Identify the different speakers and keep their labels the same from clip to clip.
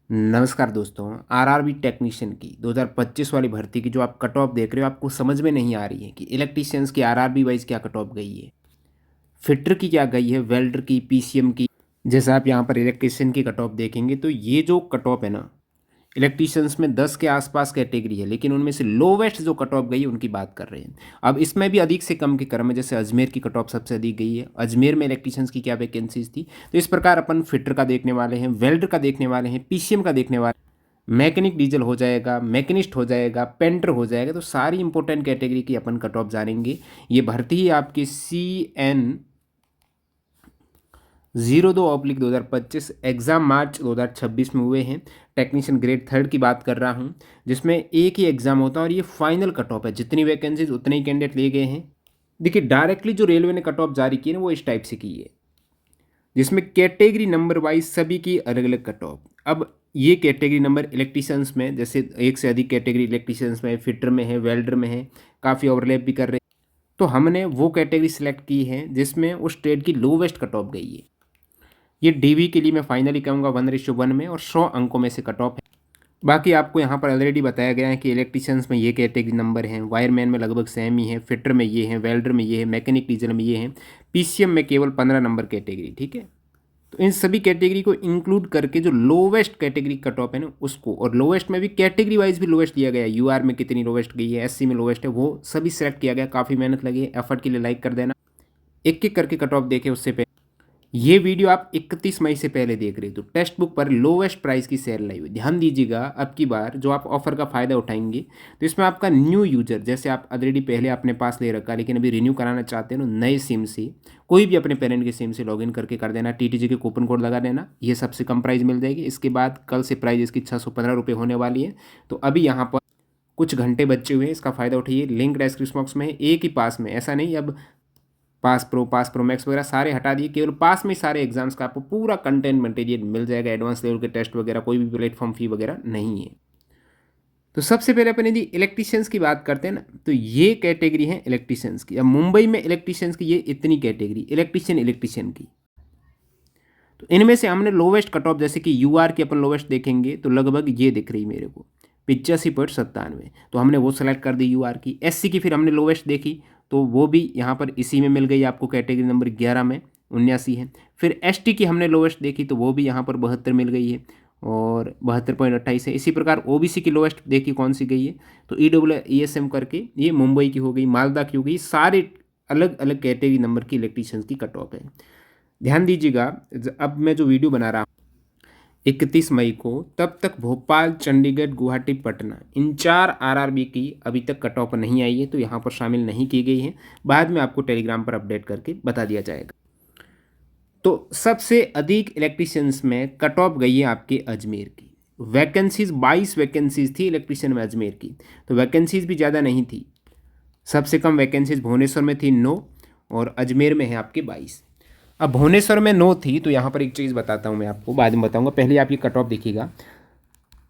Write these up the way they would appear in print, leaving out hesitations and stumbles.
Speaker 1: नमस्कार दोस्तों। RRB technician की 2025 वाली भर्ती की जो आप कट ऑफ देख रहे हो, आपको समझ में नहीं आ रही है कि इलेक्ट्रीशियंस की आरआरबी वाइज क्या कट ऑफ गई है, फिटर की क्या गई है, वेल्डर की, पीसीएम की। जैसे आप यहाँ पर इलेक्ट्रीशियन की कट ऑफ देखेंगे तो ये जो कट ऑफ है ना, इलेक्ट्रीशियंस में 10 के आसपास कैटेगरी है, लेकिन उनमें से लोवेस्ट जो कट ऑफ गई है उनकी बात कर रहे हैं। अब इसमें भी अधिक से कम के क्रम में, जैसे अजमेर की कट ऑफ सबसे अधिक गई है। अजमेर में इलेक्ट्रीशियंस की क्या वैकेंसीज थी, तो इस प्रकार अपन फिटर का देखने वाले हैं, वेल्डर का देखने वाले हैं, पीसीएम का देखने वाले, मैकेनिक डीजल हो जाएगा, मैकेनिस्ट हो जाएगा, पेंटर हो जाएगा। तो सारी इंपॉर्टेंट कैटेगरी की अपन कट ऑफ जानेंगे। ये भर्ती ही आपकी CN 02/2025 एग्ज़ाम मार्च 2026 में हुए हैं। टेक्नीशियन ग्रेड थर्ड की बात कर रहा हूँ, जिसमें एक ही एग्ज़ाम होता है और ये फाइनल कट ऑफ है। जितनी वैकेंसीज उतने ही कैंडिडेट लिए गए हैं। देखिए, डायरेक्टली जो रेलवे ने कट ऑफ जारी की है ना, वो इस टाइप से की है, जिसमें कैटेगरी नंबर वाइज सभी की अलग अलग कट ऑफ। अब ये कैटेगरी नंबर इलेक्ट्रीशियंस में, जैसे एक से अधिक कैटेगरी इलेक्ट्रीशियंस में, फिटर में है, वेल्डर में है, काफ़ी ओवरलैप भी कर रहे हैं। तो हमने वो कैटेगरी सिलेक्ट की है जिसमें उस ट्रेड की लोवेस्ट कट ऑफ गई है। ये डीवी के लिए मैं फाइनली कहूँगा 1:1 में, और 100 अंकों में से कट ऑफ है। बाकी आपको यहाँ पर ऑलरेडी बताया गया है कि इलेक्ट्रीशियंस में ये कैटेगरी नंबर हैं, वायरमैन में लगभग सेम ही है, फिटर में ये है, वेल्डर में ये है, मैकेनिक डीजल में ये है, पीसीएम में केवल 15 नंबर कैटेगरी। ठीक है, तो इन सभी कैटेगरी को इंक्लूड करके जो लोवेस्ट कैटेगरी कट ऑफ है ना उसको, और लोवेस्ट में भी कैटेगरी वाइज भी लोवेस्ट दिया गया है। यूआर में कितनी लोवेस्ट गई है, एससी में लोवेस्ट है, वो सभी सेलेक्ट किया गया। काफ़ी मेहनत लगी है, एफर्ट के लिए लाइक कर देना। एक एक करके कट ऑफ देखे उससे पहले ये वीडियो आप 31 मई से पहले देख रहे हो, तो टेक्स्ट बुक पर लोवेस्ट प्राइस की सेल लाई हुई। ध्यान दीजिएगा, अब की बार जो आप ऑफर का फ़ायदा उठाएंगे तो इसमें आपका न्यू यूजर, जैसे आप ऑलरेडी पहले अपने पास ले रखा लेकिन अभी रिन्यू कराना चाहते हैं ना, नए सिम से, कोई भी अपने पेरेंट के सिम से लॉगिन करके कर देना, टीटीजी के कूपन कोड लगा देना, ये सबसे कम प्राइस मिल जाएगी। इसके बाद कल से प्राइस इसकी 615 रुपये होने वाली है। तो अभी यहाँ पर कुछ घंटे बचे हुए हैं, इसका फ़ायदा उठाइए। लिंक डिस्क्रिप्शन बॉक्स में है। एक ही पास में, ऐसा नहीं अब पास प्रो मैक्स वगैरह सारे हटा दिए, केवल पास में सारे एग्जाम्स का आपको पूरा कंटेंट मटेरियल मिल जाएगा। एडवांस लेवल के टेस्ट वगैरह, कोई भी प्लेटफॉर्म फी वगैरह नहीं है। तो सबसे पहले अपन यदि इलेक्ट्रीशियंस की बात करते हैं ना, तो ये कैटेगरी है इलेक्ट्रीशियंस की। अब मुंबई में इलेक्ट्रीशियंस की ये इतनी कैटेगरी इलेक्ट्रीशियन की, तो इनमें से हमने लोवेस्ट कट ऑफ, जैसे कि यूआर की अपन लोवेस्ट देखेंगे तो लगभग ये दिख रही मेरे को 85.97, तो हमने वो सेलेक्ट कर दी यूआर की। एससी की फिर हमने लोवेस्ट देखी, तो वो भी यहाँ पर इसी में मिल गई आपको, कैटेगरी नंबर 11 में 79 है। फिर एसटी की हमने लोवेस्ट देखी, तो वो भी यहाँ पर 72 मिल गई है, और 72.28 है। इसी प्रकार ओबीसी की लोवेस्ट देखी कौन सी गई है, तो EWESM करके ये मुंबई की हो गई, मालदा की हो गई। सारे अलग अलग कैटेगरी नंबर की इलेक्ट्रीशियंस की कट ऑफ है। ध्यान दीजिएगा, अब मैं जो वीडियो बना रहा हूँ 31 मई को, तब तक भोपाल, चंडीगढ़, गुवाहाटी, पटना, इन 4 आरआरबी की अभी तक कट ऑफ नहीं आई है, तो यहाँ पर शामिल नहीं की गई है। बाद में आपको टेलीग्राम पर अपडेट करके बता दिया जाएगा। तो सबसे अधिक इलेक्ट्रीशियंस में कट ऑफ गई है आपके अजमेर की। वैकेंसीज 22 वैकेंसीज थी इलेक्ट्रीशियन में अजमेर की, तो वैकेंसीज भी ज़्यादा नहीं थी। सबसे कम वैकेंसीज भुवनेश्वर में थी 9, और अजमेर में है आपके 22। अब भुवनेश्वर में 9 थी, तो यहाँ पर एक चीज़ बताता हूँ मैं आपको, बाद में बताऊँगा, पहले आप ये कट ऑफ देखिएगा।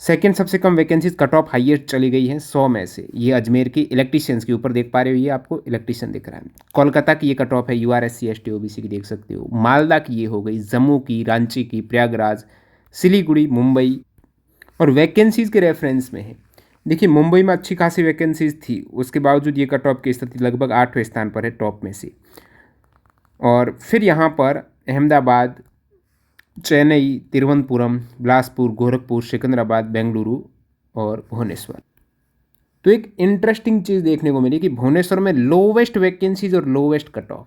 Speaker 1: सेकंड सबसे कम वैकेंसीज कट ऑफ हाईएस्ट चली गई है 100 में से, ये अजमेर की इलेक्ट्रीशियंस के ऊपर देख पा रहे हो, ये आपको इलेक्ट्रीशियन दिख रहा है। कोलकाता की ये कट ऑफ है UR SC ST OBC की, देख सकते हो। मालदा की ये हो गई, जम्मू की, रांची की, प्रयागराज, सिलीगुड़ी, मुंबई। और वैकेंसीज के रेफरेंस में है, देखिए मुंबई में अच्छी खासी वैकेंसीज थी, उसके बावजूद ये कट ऑफ की स्थिति लगभग 8वें स्थान पर है टॉप में से। और फिर यहाँ पर अहमदाबाद, चेन्नई, तिरुवनंतपुरम, बिलासपुर, गोरखपुर, सिकंदराबाद, बेंगलुरु और भुवनेश्वर। तो एक इंटरेस्टिंग चीज़ देखने को मिली कि भुवनेश्वर में लोवेस्ट वैकेंसीज और lowest cut off,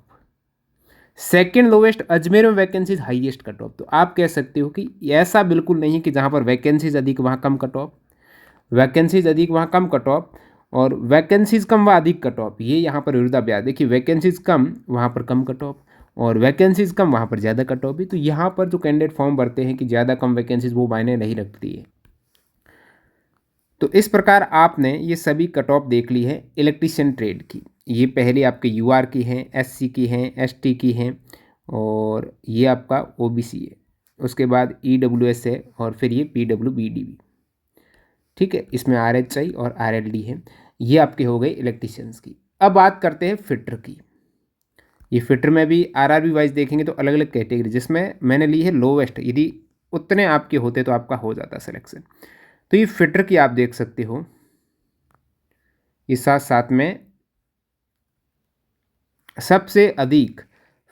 Speaker 1: second lowest Ajmer में वैकेंसीज, हाईएस्ट कट ऑफ। तो आप कह सकते हो कि ऐसा बिल्कुल नहीं है कि जहाँ पर वैकेंसीज अधिक वहाँ कम कट ऑफ, वैकेंसीज अधिक वहाँ कम कट ऑफ, और वैकेंसीज कम वहाँ अधिक कट ऑफ। ये यहाँ पर विरोधाभास। देखिए, वैकेंसीज कम वहाँ पर कम कट ऑफ, और वैकेंसीज कम वहाँ पर ज़्यादा कट ऑफ भी। तो यहाँ पर जो कैंडिडेट फॉर्म भरते हैं कि ज़्यादा कम वैकेंसीज, वो मायने नहीं रखती है। तो इस प्रकार आपने ये सभी कट ऑफ देख ली है इलेक्ट्रीशियन ट्रेड की। ये पहले आपके यूआर की हैं, एससी की हैं, एसटी की हैं, और ये आपका ओबीसी है। उसके बाद ईडब्ल्यूएस है, और फिर ये पीडब्ल्यूबीडी भी। ठीक है, इसमें आरएचआई और आरएलडी है। ये आपके हो गए इलेक्ट्रीशियंस की। अब बात करते हैं फिटर की। ये फिटर में भी आरआरबी वाइज देखेंगे तो अलग अलग कैटेगरी, जिसमें मैंने ली है लोवेस्ट। यदि उतने आपके होते तो आपका हो जाता सिलेक्शन। तो ये फिटर की आप देख सकते हो, ये साथ साथ में सबसे अधिक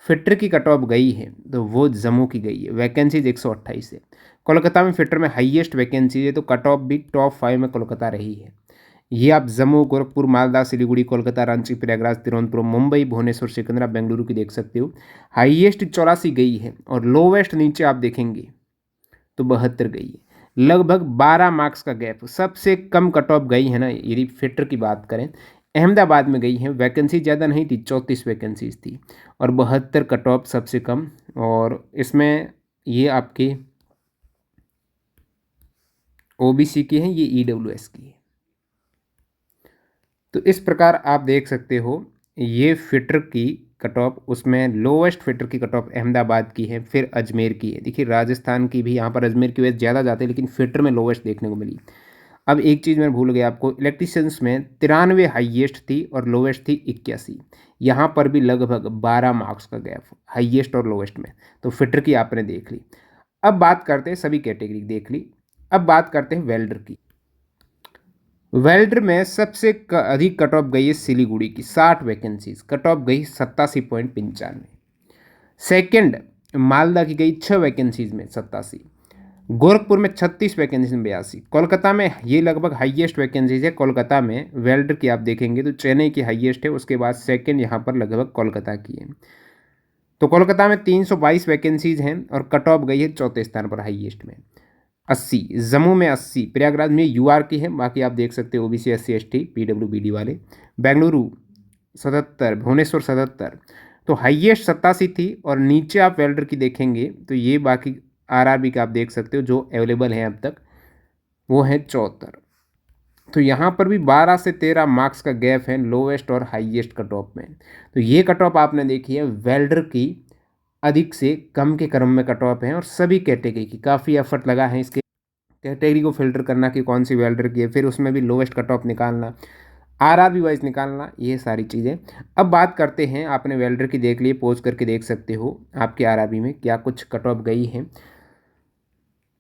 Speaker 1: फिटर की कट ऑफ गई है तो वो जम्मू की गई है, वैकेंसीज 128 है। कोलकाता में फिटर में हाईएस्ट वैकेंसी है, तो कट ऑफ भी टॉप 5 में कोलकाता रही है। ये आप जम्मू, गोरखपुर, मालदा, सिलीगुड़ी, कोलकाता, रांची, प्रयागराज, तिरुवनंतपुरम, मुंबई, भुवनेश्वर, सिकंदरा, बेंगलुरु की देख सकते हो। हाईएस्ट 84 गई है और लोवेस्ट नीचे आप देखेंगे तो 72 गई है। लगभग 12 मार्क्स का गैप। सबसे कम कट ऑफ गई है ना, यदि फिटर की बात करें, अहमदाबाद में गई है। वैकेंसी ज़्यादा नहीं थी, 34 वैकेंसीज थी और 72 कट ऑफ सबसे कम। और इसमें ये आपके ओबीसी की है, ये ईडब्ल्यूएस की है। तो इस प्रकार आप देख सकते हो, ये फिटर की कट ऑफ, उसमें लोवेस्ट फिटर की कट ऑफ अहमदाबाद की है, फिर अजमेर की है। देखिए राजस्थान की भी, यहाँ पर अजमेर की वजह ज़्यादा जाते हैं, लेकिन फिटर में लोवेस्ट देखने को मिली। अब एक चीज़ मैं भूल गया आपको, इलेक्ट्रीशियंस में 93 हाईएस्ट थी और लोवेस्ट थी 81। यहाँ पर भी लगभग 12 मार्क्स का गैप हाईएस्ट और लोवेस्ट में। तो फिटर की आपने देख ली। अब बात करते हैं, सभी कैटेगरी देख ली, अब बात करते हैं वेल्डर की। वेल्डर में सबसे अधिक कट ऑफ गई है सिलीगुड़ी की, 60 वैकेंसीज, कट ऑफ गई 87.95। सेकेंड मालदा की गई 6 वैकेंसीज में 87। गोरखपुर में 36 वैकेंसी में 82। कोलकाता में ये लगभग हाईएस्ट वैकेंसीज है। कोलकाता में वेल्डर की आप देखेंगे तो चेन्नई की हाईएस्ट है, उसके बाद सेकंड यहाँ पर लगभग कोलकाता की है। तो कोलकाता में 322 वैकेंसीज हैं और कट ऑफ गई है चौथे स्थान पर हाईएस्ट में 80। जम्मू में 80। प्रयागराज में यूआर की है, बाकी आप देख सकते हो ओबीसी, एससी, एसटी, पीडब्ल्यूबीडी वाले। बेंगलुरु 77, भुवनेश्वर 77। तो हाईएस्ट 87 थी और नीचे आप वेल्डर की देखेंगे तो ये बाकी आरआरबी का आप देख सकते हो जो अवेलेबल है अब तक, वो है 74। तो यहाँ पर भी 12 से 13 मार्क्स का गैप है लोवेस्ट और हाईएस्ट कट ऑफ में। तो ये कट ऑफ आपने देखी है वेल्डर की, अधिक से कम के क्रम में कट ऑफ है और सभी कैटेगरी की काफ़ी एफर्ट लगा है इसके कैटेगरी को फिल्टर करना कि कौन सी वेल्डर की है, फिर उसमें भी लोवेस्ट कट ऑफ निकालना, आरआरबी वाइज निकालना, ये सारी चीज़ें। अब बात करते हैं, आपने वेल्डर की देख ली, पोज करके देख सकते हो आपके आरआरबी में क्या कुछ कट ऑफ गई है।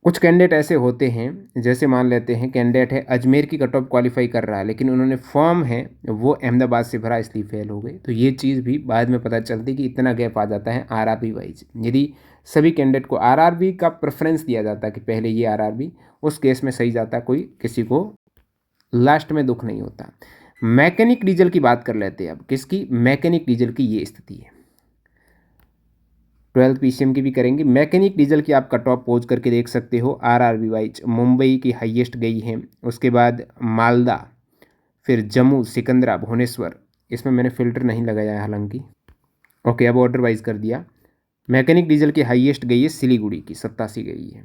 Speaker 1: कुछ कैंडिडेट ऐसे होते हैं, जैसे मान लेते हैं कैंडिडेट है अजमेर की कट ऑफ क्वालिफाई कर रहा है, लेकिन उन्होंने फॉर्म है वो अहमदाबाद से भरा इसलिए फेल हो गए। तो ये चीज़ भी बाद में पता चलती कि इतना गैप आ जाता है आरआरबी वाइज। यदि सभी कैंडिडेट को आरआरबी का प्रेफरेंस दिया जाता है कि पहले ये आरआरबी, उस केस में सही जाता, कोई किसी को लास्ट में दुख नहीं होता। मैकेनिक डीजल की बात कर लेते हैं अब, किसकी, मैकेनिक डीजल की ये स्थिति है। 12 पीसीएम की भी करेंगे। मैकेनिक डीजल की आप कट ऑफ पोज करके देख सकते हो आरआरबी वाइज। मुंबई की हाईएस्ट गई है, उसके बाद मालदा, फिर जम्मू, सिकंदरा, भुवनेश्वर। इसमें मैंने फ़िल्टर नहीं लगाया है हालांकि, ओके अब ऑर्डर वाइज कर दिया। मैकेनिक डीजल की हाईएस्ट गई है सिलीगुड़ी की, 87 गई है।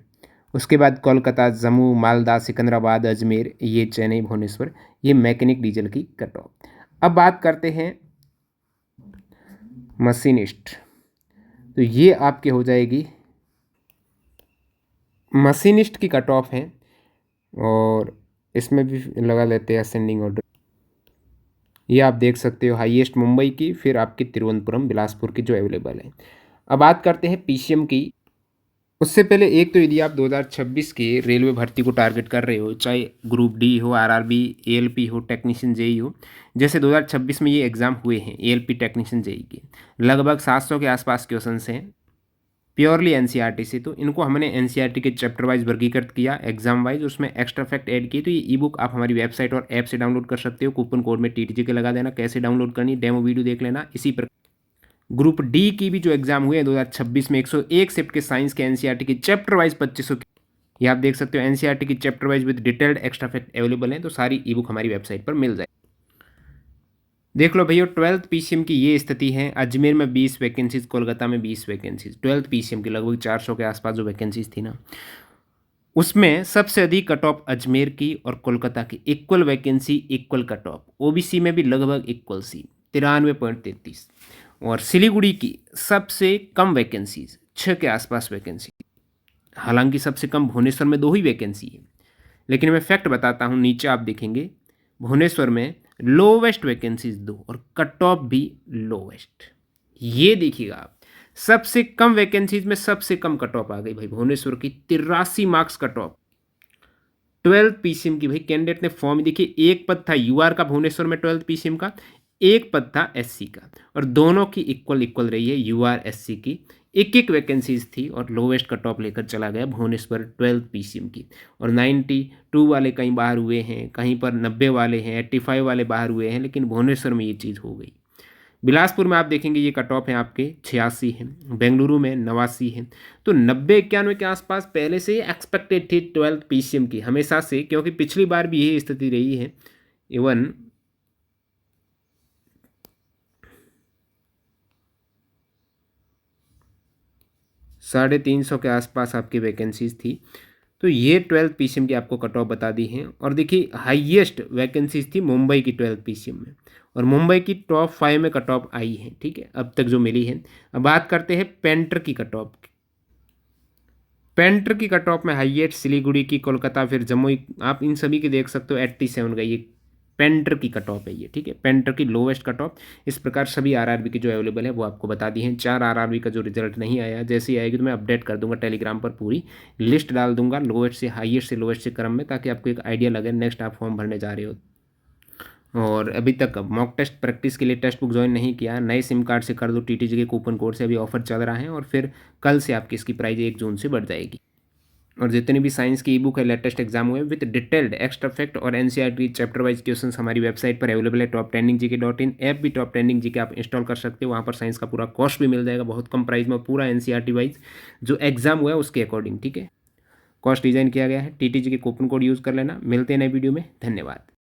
Speaker 1: उसके बाद कोलकाता, जम्मू, मालदा, सिकंदराबाद, अजमेर, ये चेन्नई, भुवनेश्वर, ये मैकेनिक डीजल की कट ऑफ। अब बात करते हैं मशीनिस्ट, तो ये आपके हो जाएगी, मशीनिस्ट की कट ऑफ है और इसमें भी लगा लेते हैं असेंडिंग ऑर्डर। ये आप देख सकते हो हाईएस्ट मुंबई की, फिर आपकी तिरुवनंतपुरम, बिलासपुर की जो अवेलेबल है। अब बात करते हैं पीसीएम की। उससे पहले एक तो यदि आप 2026 के रेलवे भर्ती को टारगेट कर रहे हो, चाहे ग्रुप डी हो, आरआरबी, एएलपी हो, टेक्नीशियन जेई हो, जैसे 2026 में ये एग्ज़ाम हुए हैं एएलपी टेक्नीशियन जेई के, लगभग 700 के आसपास क्वेश्चन हैं प्योरली एनसीईआरटी से। तो इनको हमने एनसीईआरटी के चैप्टर वाइज वर्गीकृत किया, एग्जाम वाइज, उसमें एक्स्ट्रा फैक्ट ऐड किए। तो ये ई बुक आप हमारी वेबसाइट और ऐप से डाउनलोड कर सकते हो, कूपन कोड में टीटीजी के लगा देना। कैसे डाउनलोड करनी, डेमो वीडियो देख लेना। इसी प्रकार ग्रुप डी की भी जो एग्जाम हुए हैं 2026 में, 101 शिफ्ट के साइंस के एनसीईआरटी की चैप्टर वाइज 2500 ये आप देख सकते हो एनसीईआरटी की chapter wise with detailed extra fact available है। तो सारी ई बुक हमारी वेबसाइट पर मिल जाए। देख लो भैया 12th पीसीएम की ये स्थिति है। अजमेर में 20 वैकेंसीज, कोलकाता में 20 वैकेंसीज। 12th पीसीएम की लगभग 400 के आसपास जो वैकेंसीज थी ना, उसमें सबसे अधिक कट ऑफ अजमेर की और कोलकाता की, equal vacancy equal cut off. OBC में भी लगभग इक्वल सी 93.33। और सिलीगुड़ी की सबसे कम वैकेंसीज, 6 के आसपास वैकेंसी। हालांकि सबसे कम भुवनेश्वर में 2 ही वैकेंसी है, लेकिन मैं फैक्ट बताता हूँ। नीचे आप देखेंगे भुवनेश्वर में लोवेस्ट वैकेंसीज 2 और कट ऑफ भी लोवेस्ट। ये देखिएगा आप, सबसे कम वैकेंसीज में सबसे कम कट ऑफ आ गई भाई भुवनेश्वर की 83 marks cut off. 12th PCM की भाई कैंडिडेट ने फॉर्म, देखिए एक पद था यूआर का भुवनेश्वर में 12th पीसीएम का, एक पद था एससी का, और दोनों की इक्वल इक्वल रही है यूआर एससी की। एक एक वैकेंसीज थी और लोवेस्ट कट ऑफ लेकर चला गया भुवनेश्वर 12th पीसीएम की। और 92 वाले कहीं बाहर हुए हैं, कहीं पर 90 वाले हैं, 85 वाले बाहर हुए हैं, लेकिन भुवनेश्वर में ये चीज़ हो गई। बिलासपुर में आप देखेंगे ये कट ऑफ है आपके 86 है, बेंगलुरु में 89 है। तो 90-91 के आसपास पहले से ही एक्सपेक्टेड थी 12th पीसीएम की हमेशा से, क्योंकि पिछली बार भी यही स्थिति रही है। इवन 350 के आसपास आपकी वैकेंसीज थी। तो ये 12th पीसीएम की आपको कट ऑफ बता दी है। और देखिए हाईएस्ट वैकेंसीज थी मुंबई की 12th पीसीएम में, और मुंबई की टॉप 5 में कट ऑफ आई है, ठीक है, अब तक जो मिली है। अब बात करते हैं पेंटर की कट ऑफ। पेंटर की कट ऑफ में हाईएस्ट सिलीगुड़ी की, कोलकाता, फिर जम्मू, आप इन सभी की देख सकते हो 87 का ये पेंटर की कट ऑफ है ये, ठीक है, पेंटर की लोवेस्ट कट ऑफ। इस प्रकार सभी आरआरबी की जो अवेलेबल है वो आपको बता दी हैं। 4 आरआरबी का जो रिजल्ट नहीं आया, जैसे ही आएगी तो मैं अपडेट कर दूंगा टेलीग्राम पर, पूरी लिस्ट डाल दूंगा लोवेस्ट से हाईएस्ट से लोवेस्ट से क्रम में, ताकि आपको एक आइडिया लगे नेक्स्ट आप फॉर्म भरने जा रहे हो। और अभी तक मॉक टेस्ट प्रैक्टिस के लिए टेक्स्ट बुक ज्वाइन नहीं किया, नए सिम कार्ड से कर दो, टीटीजी के कूपन कोड से अभी ऑफर चल रहा है, और फिर कल से आपकी इसकी प्राइस 1 जून से बढ़ जाएगी। और जितनी भी साइंस की ई बुक है लेटेस्ट एग्जाम हुए विद डिटेल्ड एक्स्ट्रा फैक्ट और एनसीईआरटी चैप्टर वाइज क्वेश्चंस हमारी वेबसाइट पर अवेलेबल है toptrendinggk.in। ऐप भी टॉप ट्रेंडिंग जीके आप इंस्टॉल कर सकते हो, वहाँ पर साइंस का पूरा कॉस्ट भी मिल जाएगा बहुत कम प्राइस में, पूरा एनसीईआरटी वाइज जो एग्जाम हुआ है उसके अकॉर्डिंग, ठीक है। कॉस्ट डिजाइन किया गया है, टीटीजी के कूपन कोड यूज़ कर लेना। मिलते हैं नए वीडियो में, धन्यवाद।